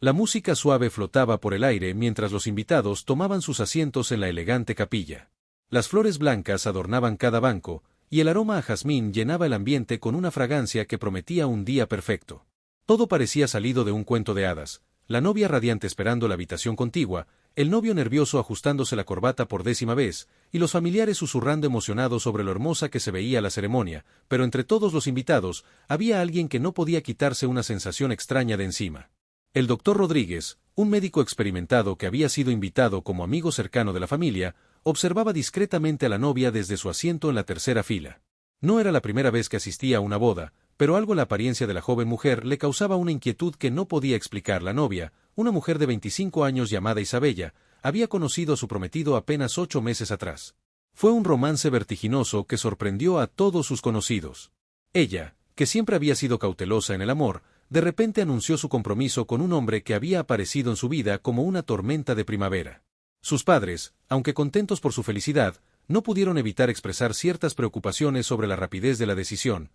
La música suave flotaba por el aire mientras los invitados tomaban sus asientos en la elegante capilla. Las flores blancas adornaban cada banco, y el aroma a jazmín llenaba el ambiente con una fragancia que prometía un día perfecto. Todo parecía salido de un cuento de hadas, la novia radiante esperando la habitación contigua, el novio nervioso ajustándose la corbata por 10ª vez, y los familiares susurrando emocionados sobre lo hermosa que se veía la ceremonia, pero entre todos los invitados, había alguien que no podía quitarse una sensación extraña de encima. El doctor Rodríguez, un médico experimentado que había sido invitado como amigo cercano de la familia, observaba discretamente a la novia desde su asiento en la tercera fila. No era la primera vez que asistía a una boda, pero algo en la apariencia de la joven mujer le causaba una inquietud que no podía explicar. La novia, una mujer de 25 años llamada Isabella, había conocido a su prometido apenas 8 meses atrás. Fue un romance vertiginoso que sorprendió a todos sus conocidos. Ella, que siempre había sido cautelosa en el amor, de repente anunció su compromiso con un hombre que había aparecido en su vida como una tormenta de primavera. Sus padres, aunque contentos por su felicidad, no pudieron evitar expresar ciertas preocupaciones sobre la rapidez de la decisión.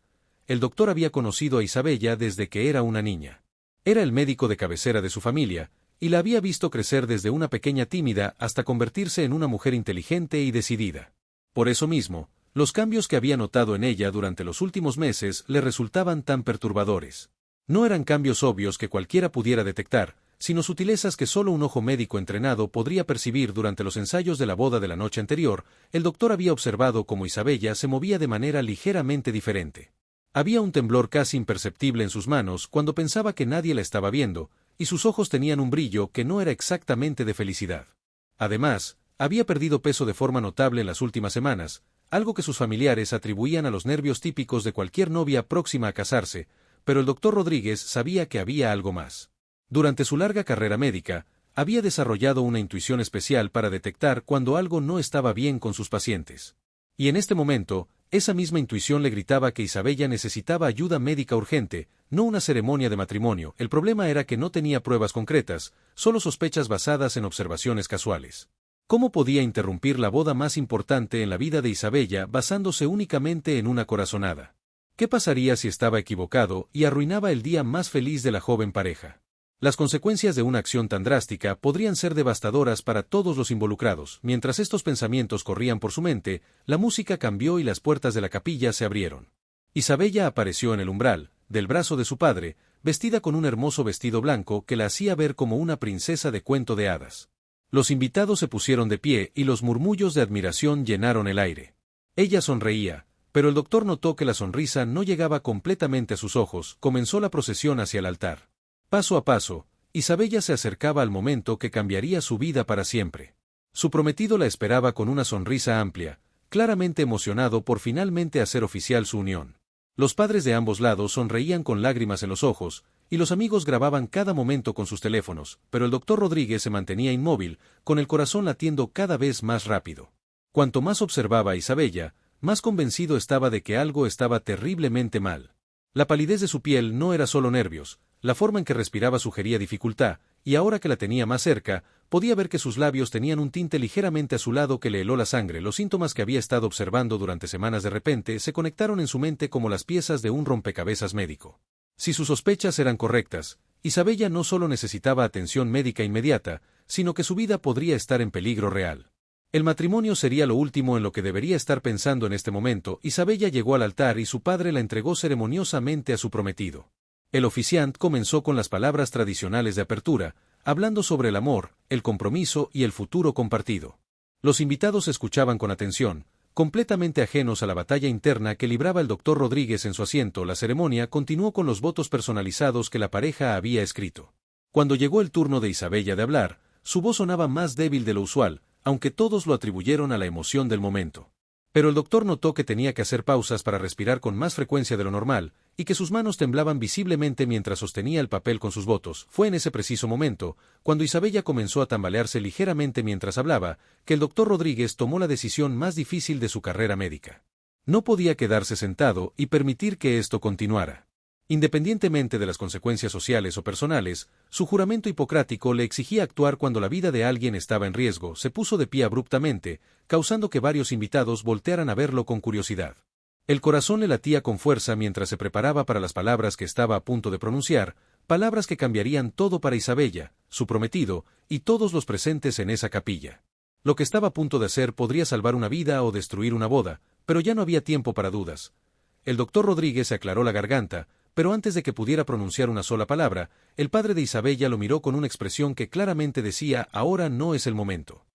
El doctor había conocido a Isabella desde que era una niña. Era el médico de cabecera de su familia, y la había visto crecer desde una pequeña tímida hasta convertirse en una mujer inteligente y decidida. Por eso mismo, los cambios que había notado en ella durante los últimos meses le resultaban tan perturbadores. No eran cambios obvios que cualquiera pudiera detectar, sino sutilezas que solo un ojo médico entrenado podría percibir. Durante los ensayos de la boda de la noche anterior, el doctor había observado cómo Isabella se movía de manera ligeramente diferente. Había un temblor casi imperceptible en sus manos cuando pensaba que nadie la estaba viendo, y sus ojos tenían un brillo que no era exactamente de felicidad. Además, había perdido peso de forma notable en las últimas semanas, algo que sus familiares atribuían a los nervios típicos de cualquier novia próxima a casarse, pero el doctor Rodríguez sabía que había algo más. Durante su larga carrera médica, había desarrollado una intuición especial para detectar cuando algo no estaba bien con sus pacientes. Y en este momento, esa misma intuición le gritaba que Isabella necesitaba ayuda médica urgente, no una ceremonia de matrimonio. El problema era que no tenía pruebas concretas, solo sospechas basadas en observaciones casuales. ¿Cómo podía interrumpir la boda más importante en la vida de Isabella basándose únicamente en una corazonada? ¿Qué pasaría si estaba equivocado y arruinaba el día más feliz de la joven pareja? Las consecuencias de una acción tan drástica podrían ser devastadoras para todos los involucrados. Mientras estos pensamientos corrían por su mente, la música cambió y las puertas de la capilla se abrieron. Isabella apareció en el umbral, del brazo de su padre, vestida con un hermoso vestido blanco que la hacía ver como una princesa de cuento de hadas. Los invitados se pusieron de pie y los murmullos de admiración llenaron el aire. Ella sonreía, pero el doctor notó que la sonrisa no llegaba completamente a sus ojos. Comenzó la procesión hacia el altar. Paso a paso, Isabella se acercaba al momento que cambiaría su vida para siempre. Su prometido la esperaba con una sonrisa amplia, claramente emocionado por finalmente hacer oficial su unión. Los padres de ambos lados sonreían con lágrimas en los ojos, y los amigos grababan cada momento con sus teléfonos, pero el doctor Rodríguez se mantenía inmóvil, con el corazón latiendo cada vez más rápido. Cuanto más observaba a Isabella, más convencido estaba de que algo estaba terriblemente mal. La palidez de su piel no era solo nervios, la forma en que respiraba sugería dificultad, y ahora que la tenía más cerca, podía ver que sus labios tenían un tinte ligeramente azulado que le heló la sangre. Los síntomas que había estado observando durante semanas de repente se conectaron en su mente como las piezas de un rompecabezas médico. Si sus sospechas eran correctas, Isabella no solo necesitaba atención médica inmediata, sino que su vida podría estar en peligro real. El matrimonio sería lo último en lo que debería estar pensando en este momento. Isabella llegó al altar y su padre la entregó ceremoniosamente a su prometido. El oficiante comenzó con las palabras tradicionales de apertura, hablando sobre el amor, el compromiso y el futuro compartido. Los invitados escuchaban con atención, completamente ajenos a la batalla interna que libraba el doctor Rodríguez en su asiento. La ceremonia continuó con los votos personalizados que la pareja había escrito. Cuando llegó el turno de Isabella de hablar, su voz sonaba más débil de lo usual, aunque todos lo atribuyeron a la emoción del momento. Pero el doctor notó que tenía que hacer pausas para respirar con más frecuencia de lo normal, y que sus manos temblaban visiblemente mientras sostenía el papel con sus votos. Fue en ese preciso momento, cuando Isabella comenzó a tambalearse ligeramente mientras hablaba, que el doctor Rodríguez tomó la decisión más difícil de su carrera médica. No podía quedarse sentado y permitir que esto continuara. Independientemente de las consecuencias sociales o personales, su juramento hipocrático le exigía actuar cuando la vida de alguien estaba en riesgo. Se puso de pie abruptamente, causando que varios invitados voltearan a verlo con curiosidad. El corazón le latía con fuerza mientras se preparaba para las palabras que estaba a punto de pronunciar, palabras que cambiarían todo para Isabella, su prometido, y todos los presentes en esa capilla. Lo que estaba a punto de hacer podría salvar una vida o destruir una boda, pero ya no había tiempo para dudas. El doctor Rodríguez se aclaró la garganta, pero antes de que pudiera pronunciar una sola palabra, el padre de Isabella lo miró con una expresión que claramente decía: ahora no es el momento.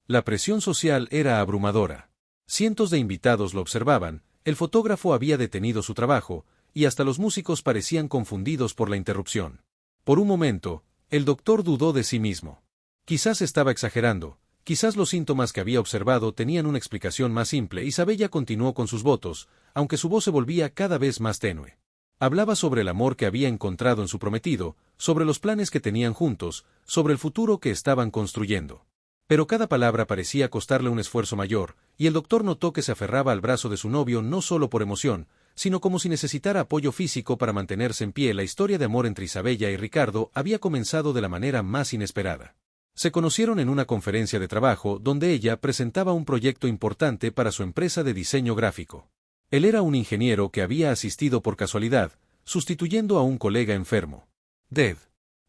La presión social era abrumadora. Cientos de invitados lo observaban, el fotógrafo había detenido su trabajo, y hasta los músicos parecían confundidos por la interrupción. Por un momento, el doctor dudó de sí mismo. Quizás estaba exagerando, quizás los síntomas que había observado tenían una explicación más simple. Isabella continuó con sus votos, aunque su voz se volvía cada vez más tenue. Hablaba sobre el amor que había encontrado en su prometido, sobre los planes que tenían juntos, sobre el futuro que estaban construyendo. Pero cada palabra parecía costarle un esfuerzo mayor, y el doctor notó que se aferraba al brazo de su novio no solo por emoción, sino como si necesitara apoyo físico para mantenerse en pie. La historia de amor entre Isabella y Ricardo había comenzado de la manera más inesperada. Se conocieron en una conferencia de trabajo donde ella presentaba un proyecto importante para su empresa de diseño gráfico. Él era un ingeniero que había asistido por casualidad, sustituyendo a un colega enfermo. Desde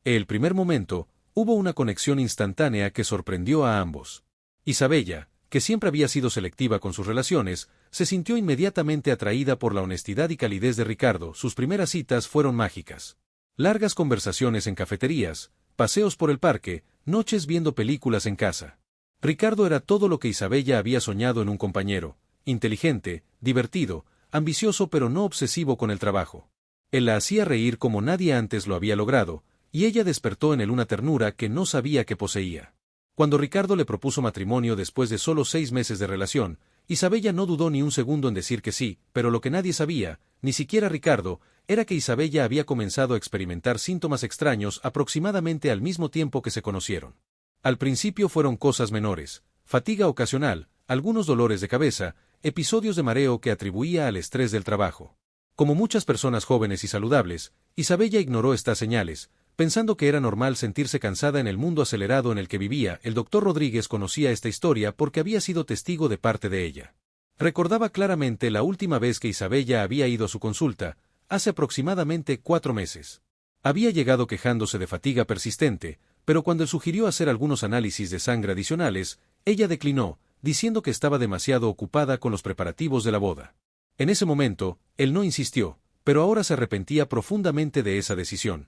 el primer momento, hubo una conexión instantánea que sorprendió a ambos. Isabella, que siempre había sido selectiva con sus relaciones, se sintió inmediatamente atraída por la honestidad y calidez de Ricardo. Sus primeras citas fueron mágicas. Largas conversaciones en cafeterías, paseos por el parque, noches viendo películas en casa. Ricardo era todo lo que Isabella había soñado en un compañero: inteligente, divertido, ambicioso pero no obsesivo con el trabajo. Él la hacía reír como nadie antes lo había logrado, y ella despertó en él una ternura que no sabía que poseía. Cuando Ricardo le propuso matrimonio después de solo 6 meses de relación, Isabella no dudó ni un segundo en decir que sí, pero lo que nadie sabía, ni siquiera Ricardo, era que Isabella había comenzado a experimentar síntomas extraños aproximadamente al mismo tiempo que se conocieron. Al principio fueron cosas menores: fatiga ocasional, algunos dolores de cabeza, episodios de mareo que atribuía al estrés del trabajo. Como muchas personas jóvenes y saludables, Isabella ignoró estas señales, pensando que era normal sentirse cansada en el mundo acelerado en el que vivía. El doctor Rodríguez conocía esta historia porque había sido testigo de parte de ella. Recordaba claramente la última vez que Isabella había ido a su consulta, hace aproximadamente 4 meses. Había llegado quejándose de fatiga persistente, pero cuando él sugirió hacer algunos análisis de sangre adicionales, ella declinó, diciendo que estaba demasiado ocupada con los preparativos de la boda. En ese momento, él no insistió, pero ahora se arrepentía profundamente de esa decisión.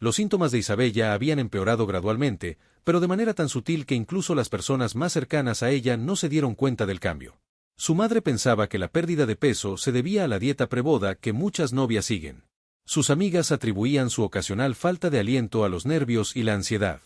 Los síntomas de Isabella habían empeorado gradualmente, pero de manera tan sutil que incluso las personas más cercanas a ella no se dieron cuenta del cambio. Su madre pensaba que la pérdida de peso se debía a la dieta preboda que muchas novias siguen. Sus amigas atribuían su ocasional falta de aliento a los nervios y la ansiedad.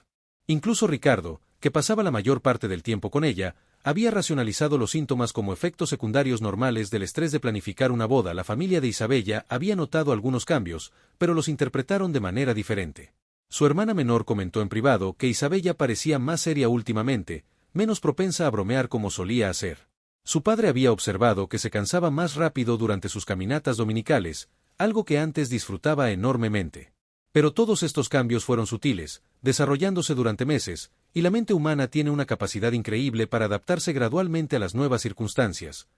Incluso Ricardo, que pasaba la mayor parte del tiempo con ella, había racionalizado los síntomas como efectos secundarios normales del estrés de planificar una boda. La familia de Isabella había notado algunos cambios, pero los interpretaron de manera diferente. Su hermana menor comentó en privado que Isabella parecía más seria últimamente, menos propensa a bromear como solía hacer. Su padre había observado que se cansaba más rápido durante sus caminatas dominicales, algo que antes disfrutaba enormemente. Pero todos estos cambios fueron sutiles, desarrollándose durante meses, y la mente humana tiene una capacidad increíble para adaptarse gradualmente a las nuevas circunstancias.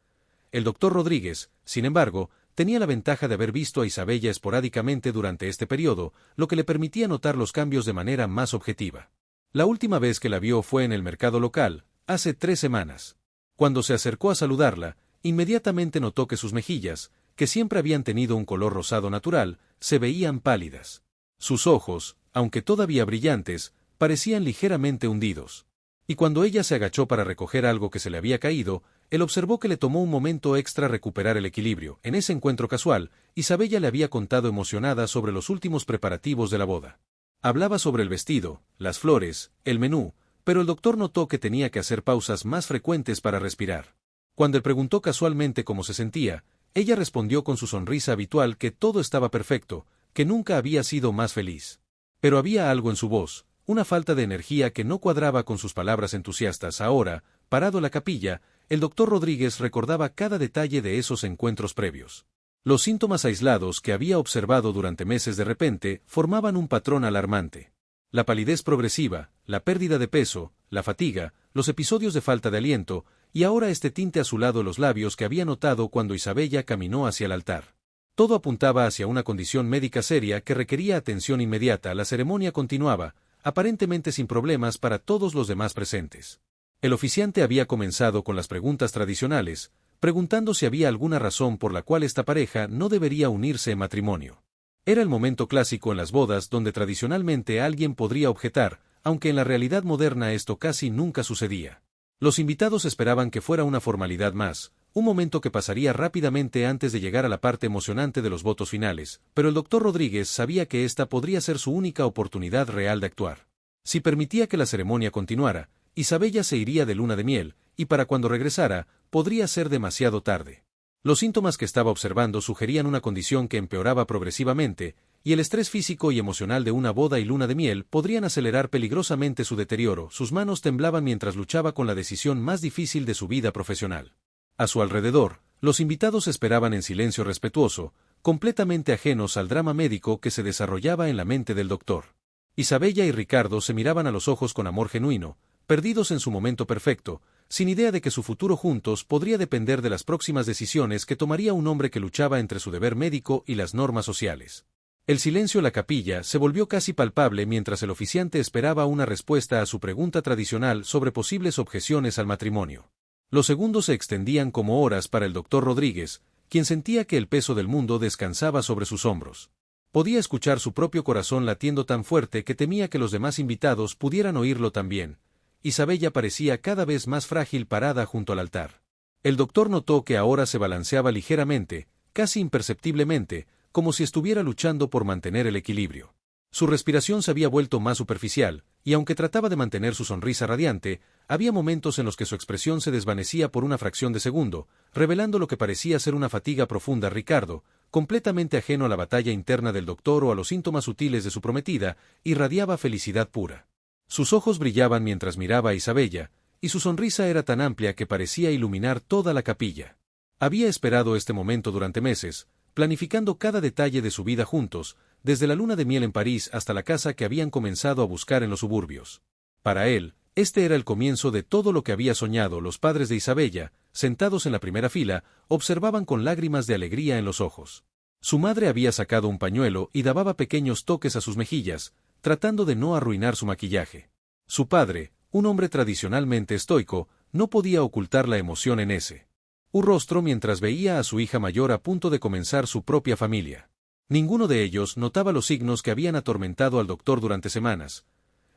El doctor Rodríguez, sin embargo, tenía la ventaja de haber visto a Isabella esporádicamente durante este periodo, lo que le permitía notar los cambios de manera más objetiva. La última vez que la vio fue en el mercado local, hace 3 semanas. Cuando se acercó a saludarla, inmediatamente notó que sus mejillas, que siempre habían tenido un color rosado natural, se veían pálidas. Sus ojos, aunque todavía brillantes, parecían ligeramente hundidos. Y cuando ella se agachó para recoger algo que se le había caído, él observó que le tomó un momento extra recuperar el equilibrio. En ese encuentro casual, Isabella le había contado emocionada sobre los últimos preparativos de la boda. Hablaba sobre el vestido, las flores, el menú, pero el doctor notó que tenía que hacer pausas más frecuentes para respirar. Cuando él preguntó casualmente cómo se sentía, ella respondió con su sonrisa habitual que todo estaba perfecto, que nunca había sido más feliz. Pero había algo en su voz, una falta de energía que no cuadraba con sus palabras entusiastas. Ahora, parado en la capilla, el doctor Rodríguez recordaba cada detalle de esos encuentros previos. Los síntomas aislados que había observado durante meses de repente formaban un patrón alarmante. La palidez progresiva, la pérdida de peso, la fatiga, los episodios de falta de aliento, y ahora este tinte azulado en los labios que había notado cuando Isabella caminó hacia el altar. Todo apuntaba hacia una condición médica seria que requería atención inmediata. La ceremonia continuaba, aparentemente sin problemas para todos los demás presentes. El oficiante había comenzado con las preguntas tradicionales, preguntando si había alguna razón por la cual esta pareja no debería unirse en matrimonio. Era el momento clásico en las bodas donde tradicionalmente alguien podría objetar, aunque en la realidad moderna esto casi nunca sucedía. Los invitados esperaban que fuera una formalidad más, un momento que pasaría rápidamente antes de llegar a la parte emocionante de los votos finales, pero el doctor Rodríguez sabía que esta podría ser su única oportunidad real de actuar. Si permitía que la ceremonia continuara, Isabella se iría de luna de miel, y para cuando regresara, podría ser demasiado tarde. Los síntomas que estaba observando sugerían una condición que empeoraba progresivamente, y el estrés físico y emocional de una boda y luna de miel podrían acelerar peligrosamente su deterioro. Sus manos temblaban mientras luchaba con la decisión más difícil de su vida profesional. A su alrededor, los invitados esperaban en silencio respetuoso, completamente ajenos al drama médico que se desarrollaba en la mente del doctor. Isabella y Ricardo se miraban a los ojos con amor genuino, perdidos en su momento perfecto, sin idea de que su futuro juntos podría depender de las próximas decisiones que tomaría un hombre que luchaba entre su deber médico y las normas sociales. El silencio en la capilla se volvió casi palpable mientras el oficiante esperaba una respuesta a su pregunta tradicional sobre posibles objeciones al matrimonio. Los segundos se extendían como horas para el doctor Rodríguez, quien sentía que el peso del mundo descansaba sobre sus hombros. Podía escuchar su propio corazón latiendo tan fuerte que temía que los demás invitados pudieran oírlo también. Isabella parecía cada vez más frágil parada junto al altar. El doctor notó que ahora se balanceaba ligeramente, casi imperceptiblemente, como si estuviera luchando por mantener el equilibrio. Su respiración se había vuelto más superficial, y aunque trataba de mantener su sonrisa radiante, había momentos en los que su expresión se desvanecía por una fracción de segundo, revelando lo que parecía ser una fatiga profunda. Ricardo, completamente ajeno a la batalla interna del doctor o a los síntomas sutiles de su prometida, irradiaba felicidad pura. Sus ojos brillaban mientras miraba a Isabella, y su sonrisa era tan amplia que parecía iluminar toda la capilla. Había esperado este momento durante meses, planificando cada detalle de su vida juntos, desde la luna de miel en París hasta la casa que habían comenzado a buscar en los suburbios. Para él, este era el comienzo de todo lo que había soñado. Los padres de Isabella, sentados en la primera fila, observaban con lágrimas de alegría en los ojos. Su madre había sacado un pañuelo y daba pequeños toques a sus mejillas, tratando de no arruinar su maquillaje. Su padre, un hombre tradicionalmente estoico, no podía ocultar la emoción en ese rostro mientras veía a su hija mayor a punto de comenzar su propia familia. Ninguno de ellos notaba los signos que habían atormentado al doctor durante semanas.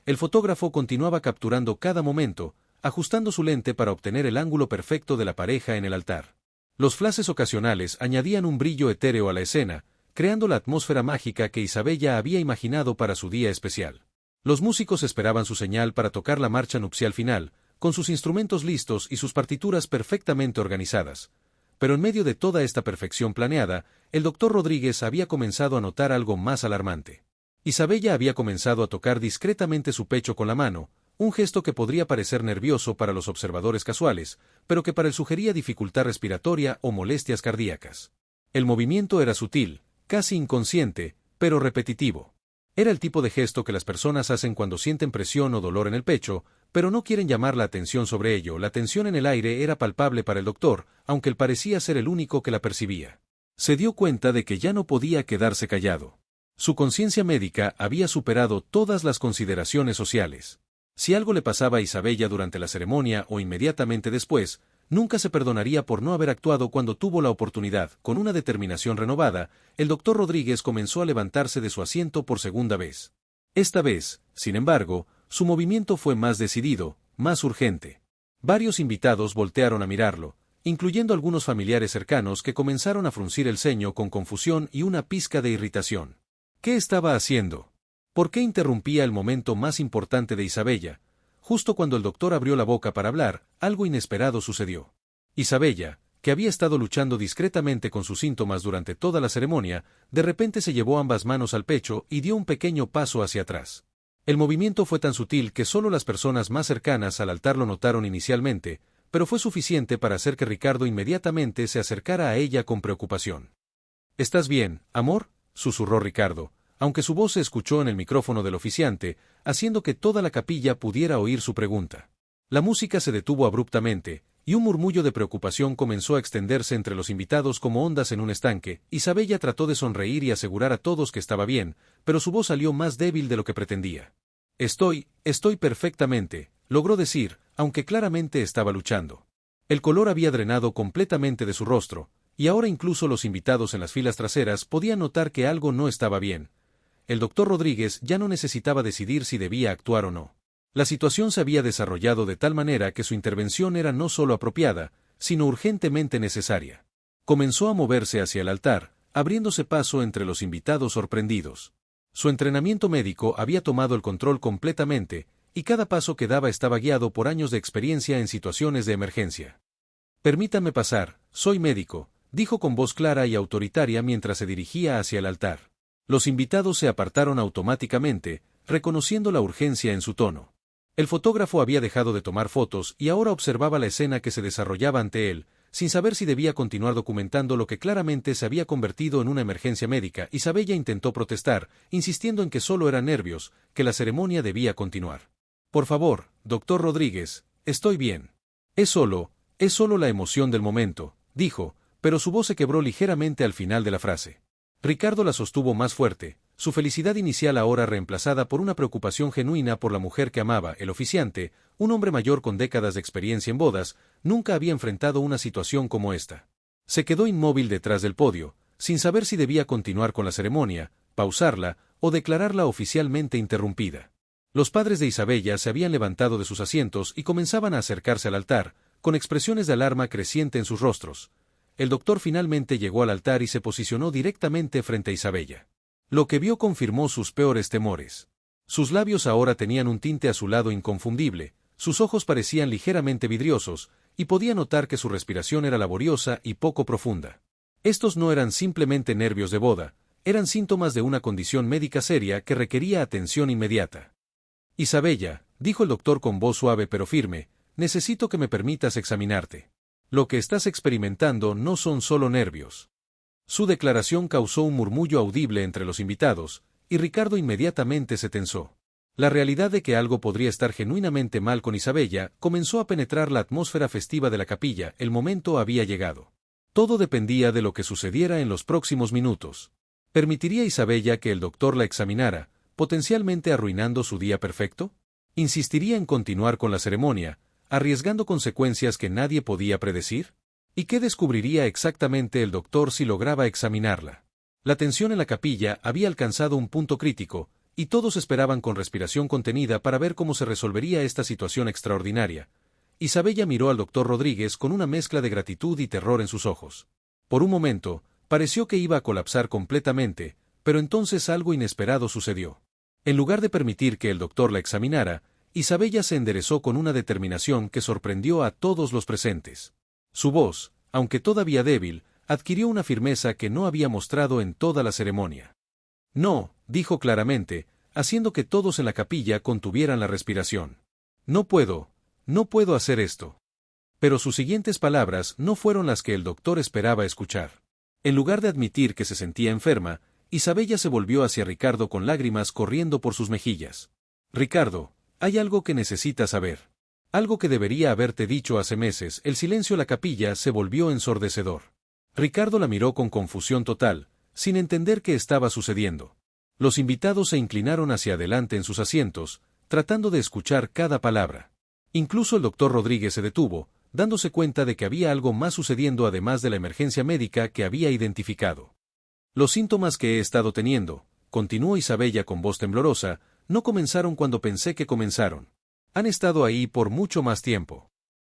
El fotógrafo continuaba capturando cada momento, ajustando su lente para obtener el ángulo perfecto de la pareja en el altar. Los flashes ocasionales añadían un brillo etéreo a la escena, creando la atmósfera mágica que Isabella había imaginado para su día especial. Los músicos esperaban su señal para tocar la marcha nupcial final, con sus instrumentos listos y sus partituras perfectamente organizadas. Pero en medio de toda esta perfección planeada, el doctor Rodríguez había comenzado a notar algo más alarmante. Isabella había comenzado a tocar discretamente su pecho con la mano, un gesto que podría parecer nervioso para los observadores casuales, pero que para él sugería dificultad respiratoria o molestias cardíacas. El movimiento era sutil, casi inconsciente, pero repetitivo. Era el tipo de gesto que las personas hacen cuando sienten presión o dolor en el pecho, pero no quieren llamar la atención sobre ello. La tensión en el aire era palpable para el doctor, aunque él parecía ser el único que la percibía. Se dio cuenta de que ya no podía quedarse callado. Su conciencia médica había superado todas las consideraciones sociales. Si algo le pasaba a Isabella durante la ceremonia o inmediatamente después, nunca se perdonaría por no haber actuado cuando tuvo la oportunidad. Con una determinación renovada, el doctor Rodríguez comenzó a levantarse de su asiento por segunda vez. Esta vez, sin embargo, su movimiento fue más decidido, más urgente. Varios invitados voltearon a mirarlo, incluyendo algunos familiares cercanos que comenzaron a fruncir el ceño con confusión y una pizca de irritación. ¿Qué estaba haciendo? ¿Por qué interrumpía el momento más importante de Isabella? Justo cuando el doctor abrió la boca para hablar, algo inesperado sucedió. Isabella, que había estado luchando discretamente con sus síntomas durante toda la ceremonia, de repente se llevó ambas manos al pecho y dio un pequeño paso hacia atrás. El movimiento fue tan sutil que solo las personas más cercanas al altar lo notaron inicialmente, pero fue suficiente para hacer que Ricardo inmediatamente se acercara a ella con preocupación. ¿Estás bien, amor?, susurró Ricardo, aunque su voz se escuchó en el micrófono del oficiante, haciendo que toda la capilla pudiera oír su pregunta. La música se detuvo abruptamente, y un murmullo de preocupación comenzó a extenderse entre los invitados como ondas en un estanque. Isabella trató de sonreír y asegurar a todos que estaba bien, pero su voz salió más débil de lo que pretendía. Estoy perfectamente, logró decir, aunque claramente estaba luchando. El color había drenado completamente de su rostro, y ahora incluso los invitados en las filas traseras podían notar que algo no estaba bien. El doctor Rodríguez ya no necesitaba decidir si debía actuar o no. La situación se había desarrollado de tal manera que su intervención era no solo apropiada, sino urgentemente necesaria. Comenzó a moverse hacia el altar, abriéndose paso entre los invitados sorprendidos. Su entrenamiento médico había tomado el control completamente, y cada paso que daba estaba guiado por años de experiencia en situaciones de emergencia. «Permítame pasar, soy médico», dijo con voz clara y autoritaria mientras se dirigía hacia el altar. Los invitados se apartaron automáticamente, reconociendo la urgencia en su tono. El fotógrafo había dejado de tomar fotos y ahora observaba la escena que se desarrollaba ante él, sin saber si debía continuar documentando lo que claramente se había convertido en una emergencia médica. Isabella intentó protestar, insistiendo en que solo eran nervios, que la ceremonia debía continuar. «Por favor, doctor Rodríguez, estoy bien. Es solo la emoción del momento», dijo, pero su voz se quebró ligeramente al final de la frase. Ricardo la sostuvo más fuerte, su felicidad inicial ahora reemplazada por una preocupación genuina por la mujer que amaba. El oficiante, un hombre mayor con décadas de experiencia en bodas, nunca había enfrentado una situación como esta. Se quedó inmóvil detrás del podio, sin saber si debía continuar con la ceremonia, pausarla o declararla oficialmente interrumpida. Los padres de Isabella se habían levantado de sus asientos y comenzaban a acercarse al altar, con expresiones de alarma creciente en sus rostros. El doctor finalmente llegó al altar y se posicionó directamente frente a Isabella. Lo que vio confirmó sus peores temores. Sus labios ahora tenían un tinte azulado inconfundible, sus ojos parecían ligeramente vidriosos, y podía notar que su respiración era laboriosa y poco profunda. Estos no eran simplemente nervios de boda, eran síntomas de una condición médica seria que requería atención inmediata. «Isabella», dijo el doctor con voz suave pero firme, «necesito que me permitas examinarte. Lo que estás experimentando no son solo nervios». Su declaración causó un murmullo audible entre los invitados, y Ricardo inmediatamente se tensó. La realidad de que algo podría estar genuinamente mal con Isabella comenzó a penetrar la atmósfera festiva de la capilla. El momento había llegado. Todo dependía de lo que sucediera en los próximos minutos. ¿Permitiría Isabella que el doctor la examinara, potencialmente arruinando su día perfecto? ¿Insistiría en continuar con la ceremonia, arriesgando consecuencias que nadie podía predecir? ¿Y qué descubriría exactamente el doctor si lograba examinarla? La tensión en la capilla había alcanzado un punto crítico, y todos esperaban con respiración contenida para ver cómo se resolvería esta situación extraordinaria. Isabella miró al doctor Rodríguez con una mezcla de gratitud y terror en sus ojos. Por un momento, pareció que iba a colapsar completamente, pero entonces algo inesperado sucedió. En lugar de permitir que el doctor la examinara, Isabella se enderezó con una determinación que sorprendió a todos los presentes. Su voz, aunque todavía débil, adquirió una firmeza que no había mostrado en toda la ceremonia. «No», dijo claramente, haciendo que todos en la capilla contuvieran la respiración. No puedo hacer esto». Pero sus siguientes palabras no fueron las que el doctor esperaba escuchar. En lugar de admitir que se sentía enferma, Isabella se volvió hacia Ricardo con lágrimas corriendo por sus mejillas. «Ricardo, hay algo que necesitas saber. Algo que debería haberte dicho hace meses». El silencio en la capilla se volvió ensordecedor. Ricardo la miró con confusión total, sin entender qué estaba sucediendo. Los invitados se inclinaron hacia adelante en sus asientos, tratando de escuchar cada palabra. Incluso el doctor Rodríguez se detuvo, dándose cuenta de que había algo más sucediendo además de la emergencia médica que había identificado. «Los síntomas que he estado teniendo», continuó Isabella con voz temblorosa, «no comenzaron cuando pensé que comenzaron. Han estado ahí por mucho más tiempo».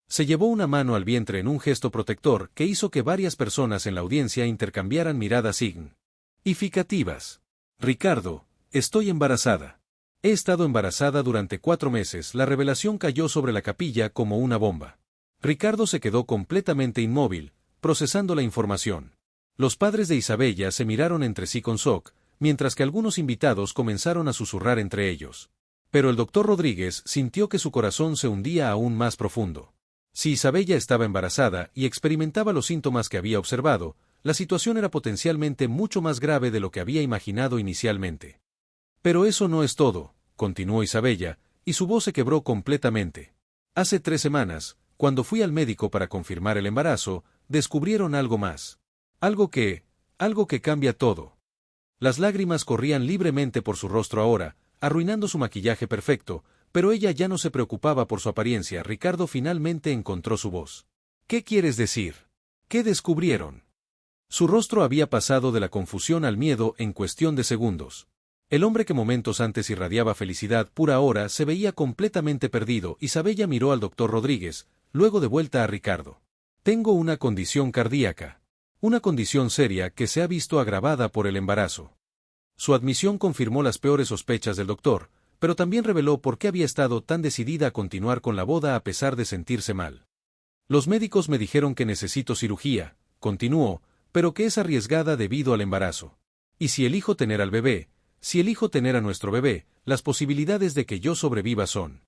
Se llevó una mano al vientre en un gesto protector que hizo que varias personas en la audiencia intercambiaran miradas significativas. «Ricardo, estoy embarazada. He estado embarazada durante 4 meses». La revelación cayó sobre la capilla como una bomba. Ricardo se quedó completamente inmóvil, procesando la información. Los padres de Isabella se miraron entre sí con shock, mientras que algunos invitados comenzaron a susurrar entre ellos. Pero el doctor Rodríguez sintió que su corazón se hundía aún más profundo. Si Isabella estaba embarazada y experimentaba los síntomas que había observado, la situación era potencialmente mucho más grave de lo que había imaginado inicialmente. «Pero eso no es todo», continuó Isabella, y su voz se quebró completamente. «Hace 3 semanas, cuando fui al médico para confirmar el embarazo, descubrieron algo más. Algo que cambia todo. Las lágrimas corrían libremente por su rostro ahora, arruinando su maquillaje perfecto, pero ella ya no se preocupaba por su apariencia. Ricardo finalmente encontró su voz. ¿Qué quieres decir? ¿Qué descubrieron? Su rostro había pasado de la confusión al miedo en cuestión de segundos. El hombre que momentos antes irradiaba felicidad pura ahora se veía completamente perdido. Isabella miró al doctor Rodríguez, luego de vuelta a Ricardo. Tengo una condición cardíaca. Una condición seria que se ha visto agravada por el embarazo. Su admisión confirmó las peores sospechas del doctor, pero también reveló por qué había estado tan decidida a continuar con la boda a pesar de sentirse mal. Los médicos me dijeron que necesito cirugía, continuó, pero que es arriesgada debido al embarazo. Y si elijo tener al bebé, si elijo tener a nuestro bebé, las posibilidades de que yo sobreviva son.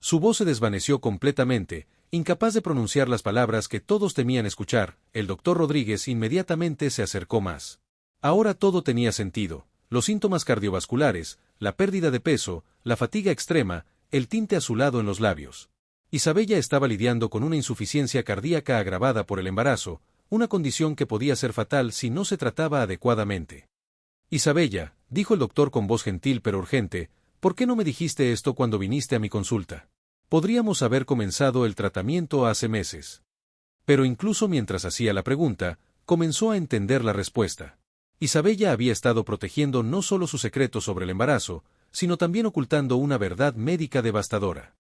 Su voz se desvaneció completamente, incapaz de pronunciar las palabras que todos temían escuchar. El doctor Rodríguez inmediatamente se acercó más. Ahora todo tenía sentido. Los síntomas cardiovasculares, la pérdida de peso, la fatiga extrema, el tinte azulado en los labios. Isabella estaba lidiando con una insuficiencia cardíaca agravada por el embarazo, una condición que podía ser fatal si no se trataba adecuadamente. Isabella, dijo el doctor con voz gentil pero urgente, ¿por qué no me dijiste esto cuando viniste a mi consulta? Podríamos haber comenzado el tratamiento hace meses. Pero incluso mientras hacía la pregunta, comenzó a entender la respuesta. Isabella había estado protegiendo no solo su secreto sobre el embarazo, sino también ocultando una verdad médica devastadora.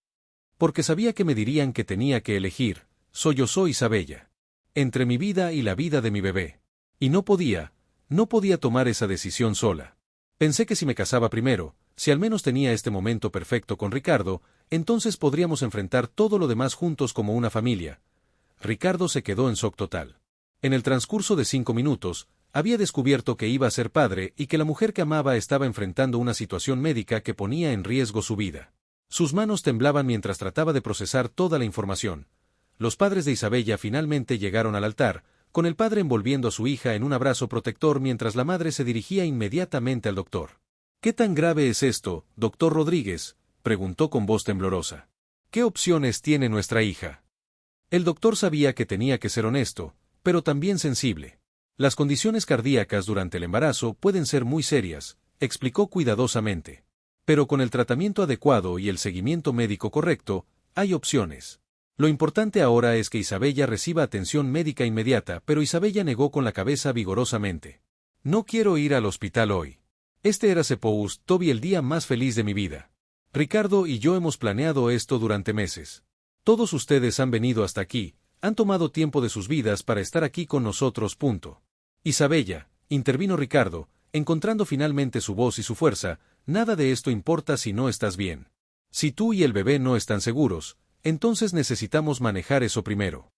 Porque sabía que me dirían que tenía que elegir, soy Isabella, entre mi vida y la vida de mi bebé. Y no podía tomar esa decisión sola. Pensé que si me casaba primero, si al menos tenía este momento perfecto con Ricardo, entonces podríamos enfrentar todo lo demás juntos como una familia. Ricardo se quedó en shock total. En el transcurso de 5 minutos, había descubierto que iba a ser padre y que la mujer que amaba estaba enfrentando una situación médica que ponía en riesgo su vida. Sus manos temblaban mientras trataba de procesar toda la información. Los padres de Isabella finalmente llegaron al altar, con el padre envolviendo a su hija en un abrazo protector mientras la madre se dirigía inmediatamente al doctor. ¿Qué tan grave es esto, doctor Rodríguez?, preguntó con voz temblorosa. ¿Qué opciones tiene nuestra hija? El doctor sabía que tenía que ser honesto, pero también sensible. Las condiciones cardíacas durante el embarazo pueden ser muy serias, explicó cuidadosamente. Pero con el tratamiento adecuado y el seguimiento médico correcto, hay opciones. Lo importante ahora es que Isabella reciba atención médica inmediata, pero Isabella negó con la cabeza vigorosamente. No quiero ir al hospital hoy. Este era supposed to be el día más feliz de mi vida. Ricardo y yo hemos planeado esto durante meses. Todos ustedes han venido hasta aquí, han tomado tiempo de sus vidas para estar aquí con nosotros. Isabella, intervino Ricardo, encontrando finalmente su voz y su fuerza, nada de esto importa si no estás bien. Si tú y el bebé no están seguros, entonces necesitamos manejar eso primero.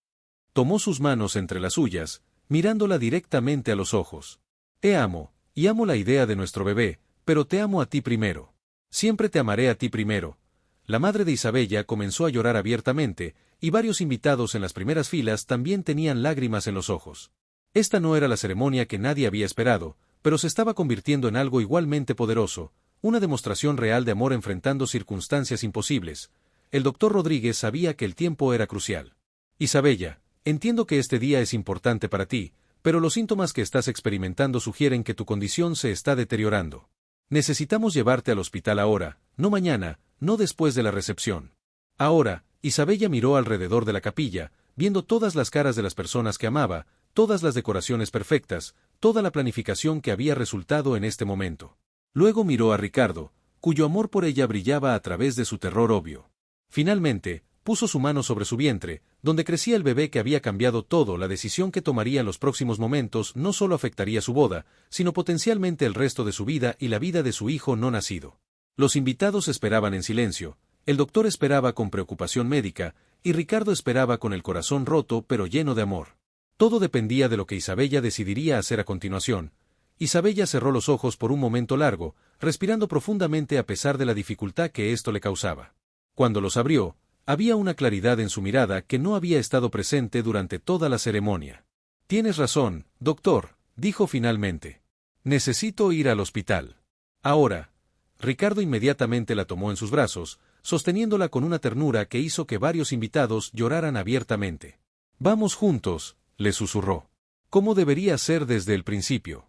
Tomó sus manos entre las suyas, mirándola directamente a los ojos. Te amo, y amo la idea de nuestro bebé, pero te amo a ti primero. Siempre te amaré a ti primero. La madre de Isabella comenzó a llorar abiertamente, y varios invitados en las primeras filas también tenían lágrimas en los ojos. Esta no era la ceremonia que nadie había esperado, pero se estaba convirtiendo en algo igualmente poderoso, una demostración real de amor enfrentando circunstancias imposibles. El doctor Rodríguez sabía que el tiempo era crucial. Isabella, entiendo que este día es importante para ti, pero los síntomas que estás experimentando sugieren que tu condición se está deteriorando. Necesitamos llevarte al hospital ahora, no mañana, no después de la recepción. Ahora, Isabella miró alrededor de la capilla, viendo todas las caras de las personas que amaba, todas las decoraciones perfectas, toda la planificación que había resultado en este momento. Luego miró a Ricardo, cuyo amor por ella brillaba a través de su terror obvio. Finalmente, puso su mano sobre su vientre, donde crecía el bebé que había cambiado todo. La decisión que tomaría en los próximos momentos no solo afectaría su boda, sino potencialmente el resto de su vida y la vida de su hijo no nacido. Los invitados esperaban en silencio, el doctor esperaba con preocupación médica, y Ricardo esperaba con el corazón roto pero lleno de amor. Todo dependía de lo que Isabella decidiría hacer a continuación. Isabella cerró los ojos por un momento largo, respirando profundamente a pesar de la dificultad que esto le causaba. Cuando los abrió, había una claridad en su mirada que no había estado presente durante toda la ceremonia. Tienes razón, doctor, dijo finalmente. Necesito ir al hospital. Ahora. Ricardo inmediatamente la tomó en sus brazos, sosteniéndola con una ternura que hizo que varios invitados lloraran abiertamente. «Vamos juntos», le susurró. «¿Cómo debería ser desde el principio?»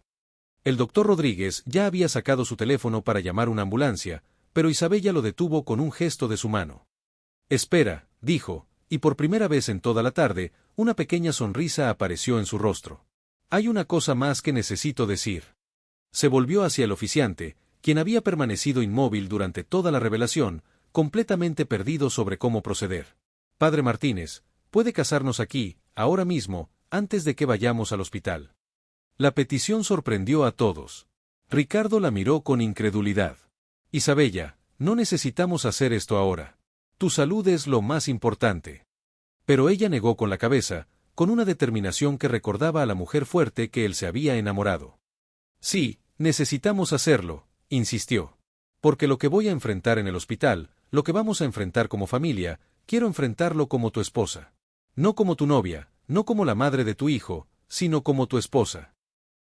El doctor Rodríguez ya había sacado su teléfono para llamar una ambulancia, pero Isabella lo detuvo con un gesto de su mano. «Espera», dijo, y por primera vez en toda la tarde, una pequeña sonrisa apareció en su rostro. «Hay una cosa más que necesito decir». Se volvió hacia el oficiante, quien había permanecido inmóvil durante toda la revelación, completamente perdido sobre cómo proceder. «Padre Martínez, puede casarnos aquí, ahora mismo, antes de que vayamos al hospital». La petición sorprendió a todos. Ricardo la miró con incredulidad. «Isabella, no necesitamos hacer esto ahora. Tu salud es lo más importante». Pero ella negó con la cabeza, con una determinación que recordaba a la mujer fuerte que él se había enamorado. «Sí, necesitamos hacerlo», insistió. «Porque lo que voy a enfrentar en el hospital, lo que vamos a enfrentar como familia, quiero enfrentarlo como tu esposa. No como tu novia, no como la madre de tu hijo, sino como tu esposa».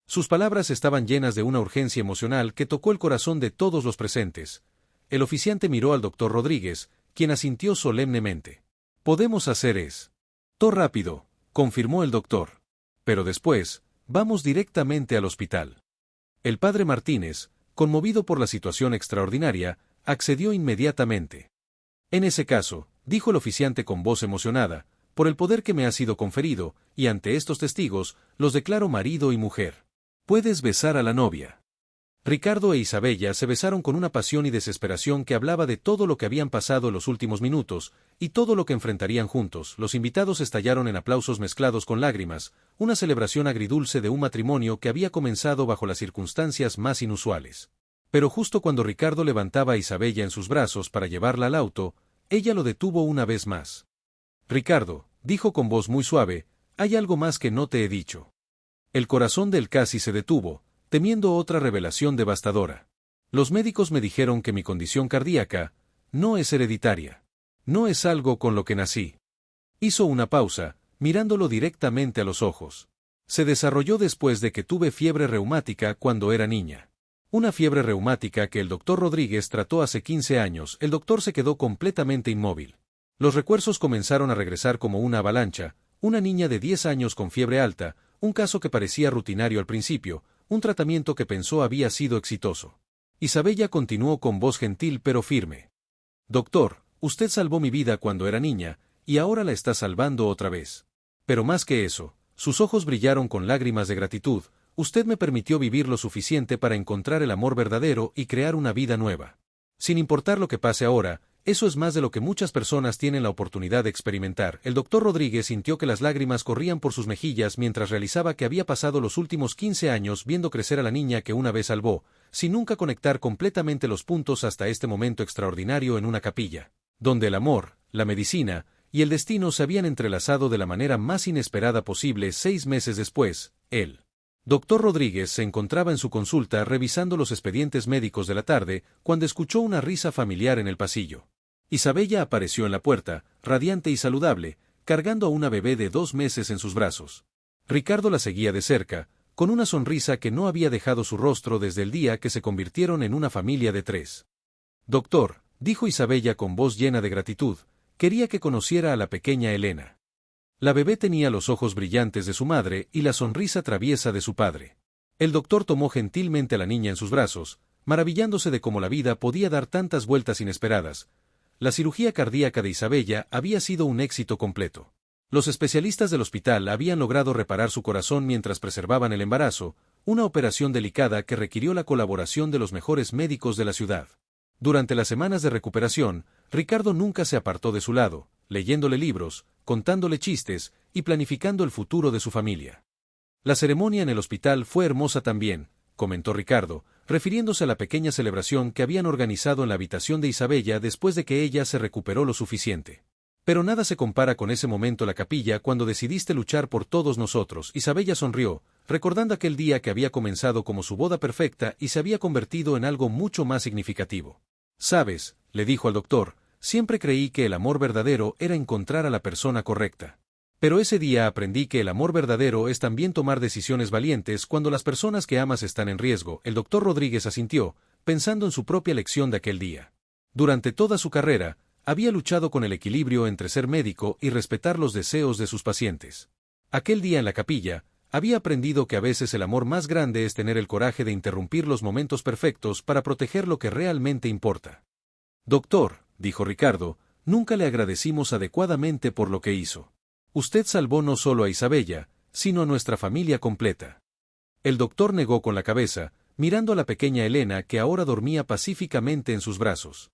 Sus palabras estaban llenas de una urgencia emocional que tocó el corazón de todos los presentes. El oficiante miró al doctor Rodríguez, quien asintió solemnemente. «Podemos hacer esto rápido», confirmó el doctor. «Pero después, vamos directamente al hospital». El padre Martínez, conmovido por la situación extraordinaria, accedió inmediatamente. «En ese caso», dijo el oficiante con voz emocionada, «por el poder que me ha sido conferido, y ante estos testigos, los declaro marido y mujer. Puedes besar a la novia». Ricardo e Isabella se besaron con una pasión y desesperación que hablaba de todo lo que habían pasado en los últimos minutos, y todo lo que enfrentarían juntos. Los invitados estallaron en aplausos mezclados con lágrimas, una celebración agridulce de un matrimonio que había comenzado bajo las circunstancias más inusuales. Pero justo cuando Ricardo levantaba a Isabella en sus brazos para llevarla al auto, ella lo detuvo una vez más. «Ricardo», dijo con voz muy suave, «hay algo más que no te he dicho». El corazón del casi se detuvo, temiendo otra revelación devastadora. «Los médicos me dijeron que mi condición cardíaca no es hereditaria. No es algo con lo que nací». Hizo una pausa, mirándolo directamente a los ojos. «Se desarrolló después de que tuve fiebre reumática cuando era niña. Una fiebre reumática que el doctor Rodríguez trató hace 15 años». El doctor se quedó completamente inmóvil. Los recuerdos comenzaron a regresar como una avalancha. Una niña de 10 años con fiebre alta, un caso que parecía rutinario al principio, un tratamiento que pensó había sido exitoso. Isabella continuó con voz gentil pero firme. «Doctor, usted salvó mi vida cuando era niña, y ahora la está salvando otra vez. Pero más que eso», sus ojos brillaron con lágrimas de gratitud, «usted me permitió vivir lo suficiente para encontrar el amor verdadero y crear una vida nueva. Sin importar lo que pase ahora, eso es más de lo que muchas personas tienen la oportunidad de experimentar». El doctor Rodríguez sintió que las lágrimas corrían por sus mejillas mientras realizaba que había pasado los últimos 15 años viendo crecer a la niña que una vez salvó, sin nunca conectar completamente los puntos hasta este momento extraordinario en una capilla, donde el amor, la medicina y el destino se habían entrelazado de la manera más inesperada posible. 6 meses después, el doctor Rodríguez se encontraba en su consulta revisando los expedientes médicos de la tarde, cuando escuchó una risa familiar en el pasillo. Isabella apareció en la puerta, radiante y saludable, cargando a una bebé de 2 meses en sus brazos. Ricardo la seguía de cerca, con una sonrisa que no había dejado su rostro desde el día que se convirtieron en una familia de 3. «Doctor», dijo Isabella con voz llena de gratitud, «quería que conociera a la pequeña Elena». La bebé tenía los ojos brillantes de su madre y la sonrisa traviesa de su padre. El doctor tomó gentilmente a la niña en sus brazos, maravillándose de cómo la vida podía dar tantas vueltas inesperadas. La cirugía cardíaca de Isabella había sido un éxito completo. Los especialistas del hospital habían logrado reparar su corazón mientras preservaban el embarazo, una operación delicada que requirió la colaboración de los mejores médicos de la ciudad. Durante las semanas de recuperación, Ricardo nunca se apartó de su lado, leyéndole libros, contándole chistes y planificando el futuro de su familia. «La ceremonia en el hospital fue hermosa también», comentó Ricardo, refiriéndose a la pequeña celebración que habían organizado en la habitación de Isabella después de que ella se recuperó lo suficiente. «Pero nada se compara con ese momento en la capilla cuando decidiste luchar por todos nosotros». Isabella sonrió, recordando aquel día que había comenzado como su boda perfecta y se había convertido en algo mucho más significativo. «Sabes», le dijo al doctor, «siempre creí que el amor verdadero era encontrar a la persona correcta. Pero ese día aprendí que el amor verdadero es también tomar decisiones valientes cuando las personas que amas están en riesgo». El doctor Rodríguez asintió, pensando en su propia lección de aquel día. Durante toda su carrera, había luchado con el equilibrio entre ser médico y respetar los deseos de sus pacientes. Aquel día en la capilla, había aprendido que a veces el amor más grande es tener el coraje de interrumpir los momentos perfectos para proteger lo que realmente importa. Doctor, dijo Ricardo, nunca le agradecimos adecuadamente por lo que hizo. Usted salvó no solo a Isabella, sino a nuestra familia completa. El doctor negó con la cabeza, mirando a la pequeña Elena que ahora dormía pacíficamente en sus brazos.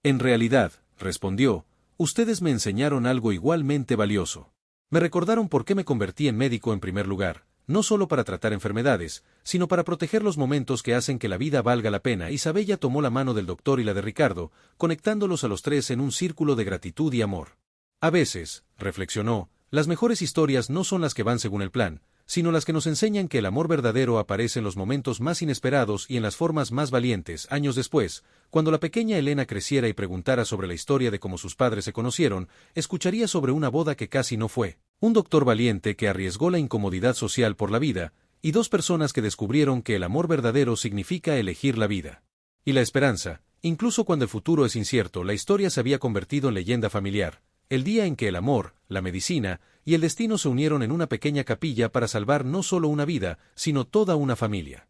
En realidad, respondió, ustedes me enseñaron algo igualmente valioso. Me recordaron por qué me convertí en médico en primer lugar, no solo para tratar enfermedades, sino para proteger los momentos que hacen que la vida valga la pena. Isabella tomó la mano del doctor y la de Ricardo, conectándolos a los tres en un círculo de gratitud y amor. A veces, reflexionó, las mejores historias no son las que van según el plan, sino las que nos enseñan que el amor verdadero aparece en los momentos más inesperados y en las formas más valientes. Años después, cuando la pequeña Elena creciera y preguntara sobre la historia de cómo sus padres se conocieron, escucharía sobre una boda que casi no fue, un doctor valiente que arriesgó la incomodidad social por la vida, y dos personas que descubrieron que el amor verdadero significa elegir la vida. Y la esperanza, incluso cuando el futuro es incierto. La historia se había convertido en leyenda familiar, el día en que el amor, la medicina y el destino se unieron en una pequeña capilla para salvar no solo una vida, sino toda una familia.